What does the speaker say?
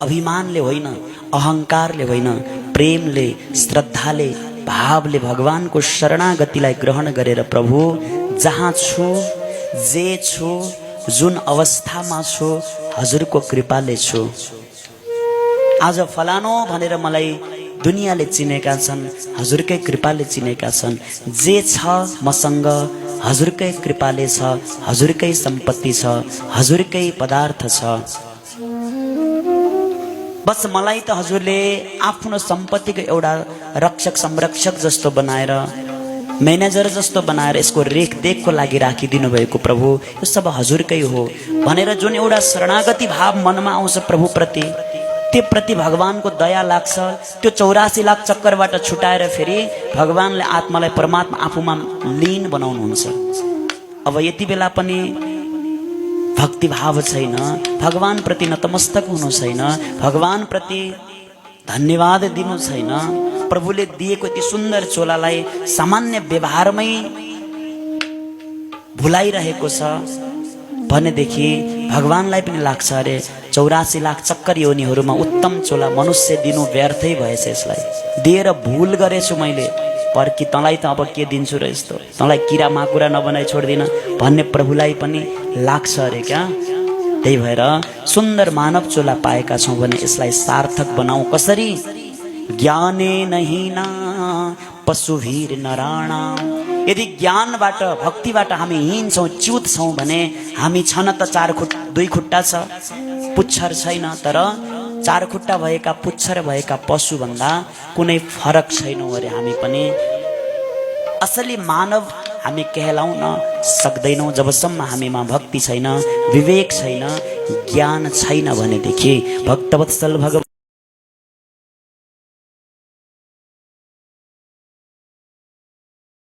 अभिमानले होइन, अहंकारले होइन, प्रेमले, श्रद्धाले, भावले भगवानको शरणागतिलाई ग्रहण गरेर प्रभु जहाँ छु, जे छु, जुन अवस्थामा छु, हजुरको कृपाले छु। आज फलानो भनेर मलाई दुनियाँले चिनेका छन्, हजुरकै कृपाले चिनेका छन्। जे छ मसँग हजुरकै कृपाले छ, हजुरकै सम्पत्ति छ, हजुरकै पदार्थ छ। बस मलाई त हजुरले आफ्नो सम्पत्तिको एउटा रक्षक संरक्षक जस्तो बनाएर, म्यानेजर जस्तो बनाएर यसको रेखदेखको लागि राखिदिनु भएको प्रभु, यो सब हजुरकै हो भनेर जुन एउटा शरणागति भाव मनमा आउँछ प्रभुप्रति, त्यो प्रति भगवानको दया लाग्छ। त्यो 84 लाख चक्करबाट छुटाएर फेरि भगवानले आत्मालाई परमात्मा आफूमा लीन बनाउनुहुन्छ। अब यति बेला पनि भक्ति भाव छैन, भगवान प्रति नतमस्तक हुनु छैन, भगवान प्रति धन्यवाद दिनु छैन, प्रभुले दिएको यति सुन्दर चोलालाई सामान्य व्यवहारमै भुलाइरहेको छ भनेदेखि भगवानलाई पनि लाग्छ अरे 84 लाख चक्कर योनिहरूमा उत्तम चोला मनुष्य दिनु व्यर्थै भएछ। यसलाई दिएर भुल गरेछु मैले, पर्खी तँलाई त अब के दिन्छु र यस्तो, तँलाई किरा माकुरा नबनाइ छोड्दिन भन्ने प्रभुलाई पनि लाग्छ अरे क्या। त्यही भएर सुन्दर मानव चोला पाएका छौँ भने यसलाई सार्थक बनाऊ कसरी? ज्ञाने नहिना पशुभीर नराणा। यदि ज्ञानबाट भक्तिबाट हामी हिँड्छौँ, च्युत छौँ भने हामी छन त 2 खुट्टा छ, पुच्छर छैन, तर 4 खुट्टा भएका पुच्छर भएका पशु भन्दा कुनै फरक छैनौँ अरे हामी पनि। असली मानव हामी कहलाउन सक्दैनौँ जबसम्म हामीमा भक्ति छैन, विवेक छैन, ज्ञान छैन भनेदेखि। भक्तवत्सल भगवान